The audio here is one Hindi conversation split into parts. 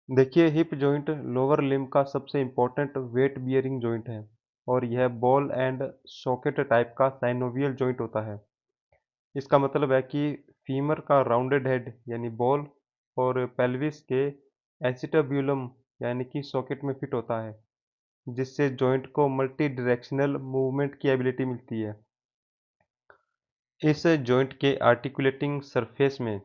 देखिए हिप जॉइंट लोअर लिम्ब का सबसे इम्पोर्टेंट वेट बियरिंग जॉइंट है और यह बॉल एंड सॉकेट टाइप का साइनोवियल जॉइंट होता है। इसका मतलब है कि फीमर का राउंडेड हेड यानी बॉल और पेल्विस के एसिटाब्यूलम यानी कि सॉकेट में फिट होता है, जिससे जॉइंट को मल्टी डायरेक्शनल मूवमेंट की एबिलिटी मिलती है। इस जॉइंट के आर्टिकुलेटिंग सरफेस में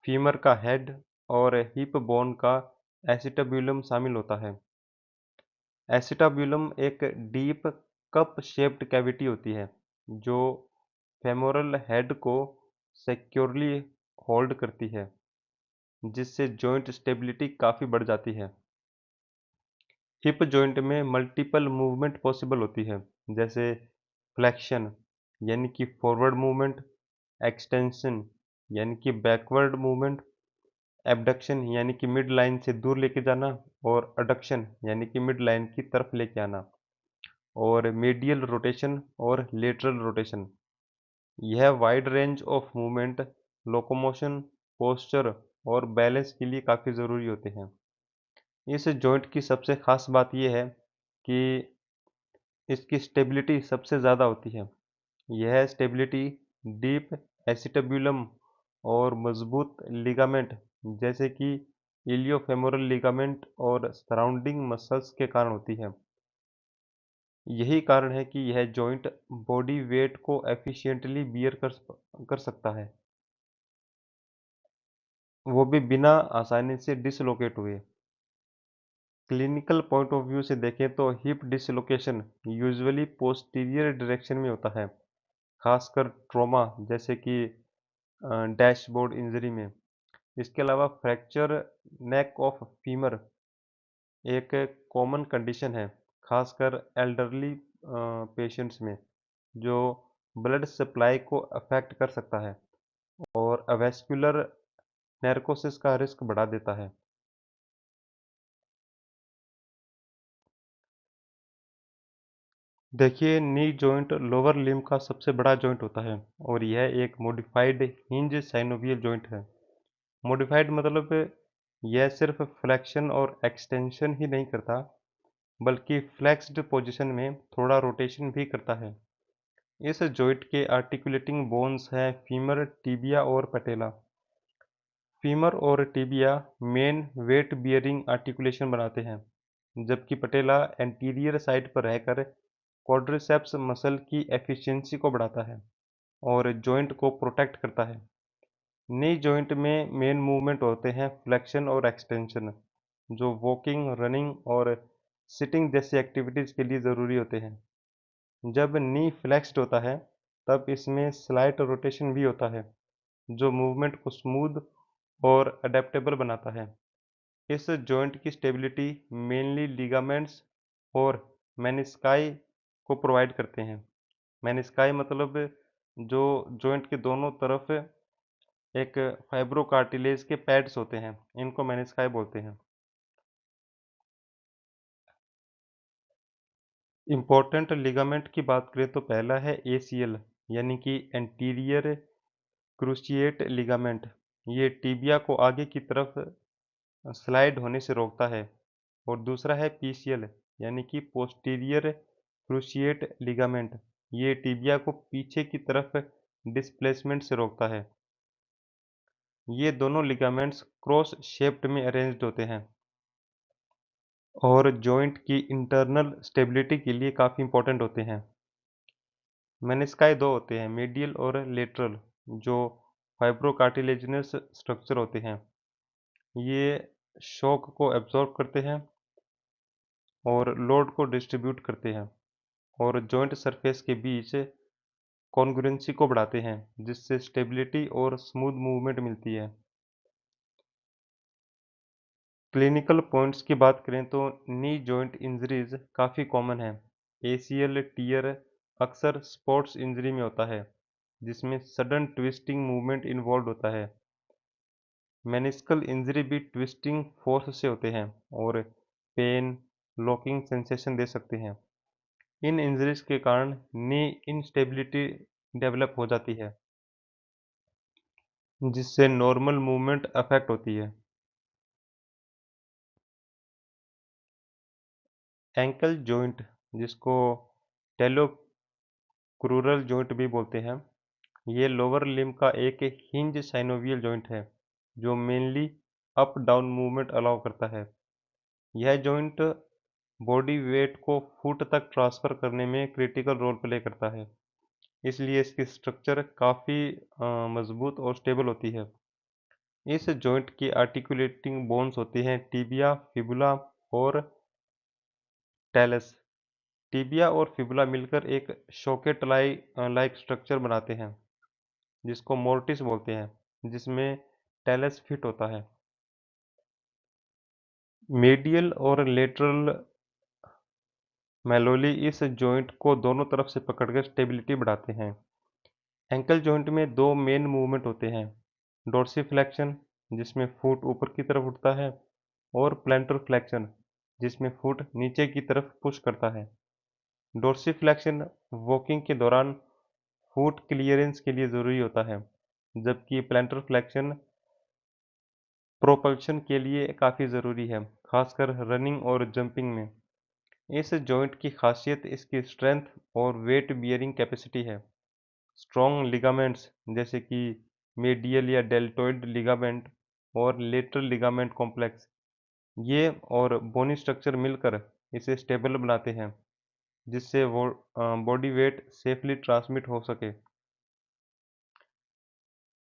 फीमर का हेड और हिप बोन का एसिटाब्यूलम शामिल होता है। एसिटाब्यूलम एक डीप कप शेप्ड कैविटी होती है जो फेमोरल हेड को सिक्योरली होल्ड करती है, जिससे जॉइंट स्टेबिलिटी काफ़ी बढ़ जाती है। हिप जॉइंट में मल्टीपल मूवमेंट पॉसिबल होती है, जैसे फ्लेक्शन यानी कि फॉरवर्ड मूवमेंट, एक्सटेंशन यानी कि बैकवर्ड मूवमेंट, एबडक्शन यानी कि मिड लाइन से दूर लेके जाना और अडक्शन यानी कि मिड लाइन की तरफ लेके आना, और मेडियल रोटेशन और लेटरल रोटेशन। यह wide range of movement locomotion, posture और बैलेंस के लिए काफ़ी ज़रूरी होते हैं। इस जॉइंट की सबसे खास बात यह है कि इसकी स्टेबिलिटी सबसे ज़्यादा होती है। यह स्टेबिलिटी डीप एसिटाब्यूलम और मजबूत लिगामेंट जैसे कि इलियोफेमोरल लिगामेंट और सराउंडिंग मसल्स के कारण होती है। यही कारण है कि यह जॉइंट बॉडी वेट को एफिशिएंटली बियर कर सकता है, वो भी बिना आसानी से डिसलोकेट हुए। क्लिनिकल पॉइंट ऑफ व्यू से देखें तो hip dislocation usually posterior direction में होता है, खासकर ट्रॉमा जैसे कि डैशबोर्ड इंजरी में। इसके अलावा फ्रैक्चर नेक ऑफ फीमर एक कॉमन कंडीशन है, खासकर एल्डरली पेशेंट्स में, जो ब्लड सप्लाई को अफेक्ट कर सकता है और अवेस्कुलर नैर्कोसिस का रिस्क बढ़ा देता है। देखिए नी जॉइंट लोअर लिम्ब का सबसे बड़ा जॉइंट होता है और यह एक मॉडिफाइड हिंज साइनोवियल जॉइंट है। मॉडिफाइड मतलब यह सिर्फ फ्लेक्शन और एक्सटेंशन ही नहीं करता, बल्कि फ्लेक्स्ड पोजीशन में थोड़ा रोटेशन भी करता है। इस जॉइंट के आर्टिकुलेटिंग बोन्स हैं फीमर, टिबिया और पटेला। फीमर और tibia main weight bearing articulation बनाते हैं, जबकि पटेला एंटीरियर साइड पर रहकर क्वाड्रिसेप्स मसल की एफिशिएंसी को बढ़ाता है और जॉइंट को प्रोटेक्ट करता है। नी जॉइंट में मेन मूवमेंट होते हैं फ्लेक्शन और एक्सटेंशन, जो वॉकिंग, रनिंग और सिटिंग जैसी एक्टिविटीज़ के लिए ज़रूरी होते हैं। जब नी फ्लेक्स्ड होता है, तब इसमें स्लाइट रोटेशन भी होता है, जो मूवमेंट को स्मूथ और अडेप्टेबल बनाता है। इस जॉइंट की स्टेबिलिटी मेनली लिगामेंट्स और मेनिस्काई को प्रोवाइड करते हैं। मेनिस्काई मतलब जो जॉइंट के दोनों तरफ एक फाइब्रोकार्टिलेज के पैड्स होते हैं, इनको मेनिस्काई बोलते हैं। इम्पोर्टेंट लिगामेंट की बात करें तो पहला है एसीएल यानी कि एंटीरियर क्रूशिएट लिगामेंट। ये टिबिया को आगे की तरफ स्लाइड होने से रोकता है। और दूसरा है पीसीएल यानी कि पोस्टीरियर क्रूशिएट लिगामेंट। ये टिबिया को पीछे की तरफ डिस्प्लेसमेंट से रोकता है। ये दोनों लिगामेंट्स क्रॉस शेप्ड में अरेंज्ड होते हैं और जॉइंट की इंटरनल स्टेबिलिटी के लिए काफ़ी इंपॉर्टेंट होते हैं। मेनिस्काई दो होते हैं, मीडियल और लेटरल, जो फाइब्रोकार्टिलेजिनस स्ट्रक्चर होते हैं। ये शॉक को एब्जॉर्ब करते हैं और लोड को डिस्ट्रीब्यूट करते हैं और जॉइंट सरफेस के बीच कॉन्ग्रुएंसी को बढ़ाते हैं, जिससे स्टेबिलिटी और स्मूथ मूवमेंट मिलती है। क्लिनिकल पॉइंट्स की बात करें तो नी जॉइंट इंजरीज काफ़ी कॉमन है। एसीएल टियर अक्सर स्पोर्ट्स इंजरी में होता है, जिसमें सडन ट्विस्टिंग मूवमेंट इन्वॉल्व होता है। मेनिस्कल इंजरी भी ट्विस्टिंग फोर्स से होते हैं और पेन, लॉकिंग सेंसेशन दे सकते हैं। इन इंजरीज के कारण नी इनस्टेबिलिटी डेवलप हो जाती है, जिससे नॉर्मल मूवमेंट अफेक्ट होती है। एंकल जॉइंट, जिसको टेलोक्रूरल जॉइंट भी बोलते हैं, ये लोअर लिम्ब का एक हिंज साइनोवियल जॉइंट है जो mainly up down movement allow करता है। यह जॉइंट बॉडी वेट को फुट तक ट्रांसफर करने में क्रिटिकल रोल प्ले करता है, इसलिए इसकी स्ट्रक्चर काफ़ी मजबूत और स्टेबल होती है। इस जॉइंट की आर्टिकुलेटिंग बोन्स होती हैं टिबिया, फिबुला और टेलस। टिबिया और फिबुला मिलकर एक शॉकेट लाइक स्ट्रक्चर बनाते हैं जिसको मोर्टिस बोलते हैं, जिसमें टेलस फिट होता है। मेडियल और लेटरल मैलोली इस जॉइंट को दोनों तरफ से पकड़कर स्टेबिलिटी बढ़ाते हैं। एंकल जॉइंट में दो मेन मूवमेंट होते हैं, डोर्सीफ्लेक्शन जिसमें फुट ऊपर की तरफ उठता है और प्लैंटर फ्लेक्शन जिसमें फुट नीचे की तरफ पुश करता है। डोर्सीफ्लेक्शन वॉकिंग के दौरान फुट क्लियरेंस के लिए ज़रूरी होता है, जबकि प्लैंटर फ्लेक्शन प्रोपल्शन के लिए काफ़ी ज़रूरी है, खासकर रनिंग और जंपिंग में। इस जॉइंट की खासियत इसकी स्ट्रेंथ और वेट बियरिंग कैपेसिटी है। स्ट्रॉन्ग लिगामेंट्स जैसे कि मेडियल या डेल्टॉइड लिगामेंट और लेटरल लिगामेंट कॉम्प्लेक्स, ये और बोनी स्ट्रक्चर मिलकर इसे स्टेबल बनाते हैं, जिससे वो बॉडी वेट सेफली ट्रांसमिट हो सके।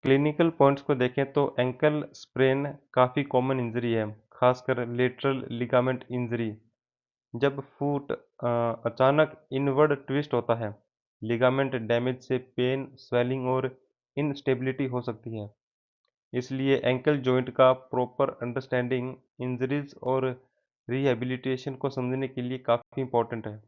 क्लिनिकल पॉइंट्स को देखें तो एंकल स्प्रेन काफ़ी कॉमन इंजरी है, खासकर लेटरल लिगामेंट इंजरी। जब फुट अचानक इनवर्ड ट्विस्ट होता है, लिगामेंट डैमेज से पेन, स्वेलिंग और इनस्टेबिलिटी हो सकती है। इसलिए एंकल जॉइंट का प्रॉपर अंडरस्टैंडिंग इंजरीज और रिहैबिलिटेशन को समझने के लिए काफ़ी इंपॉर्टेंट है।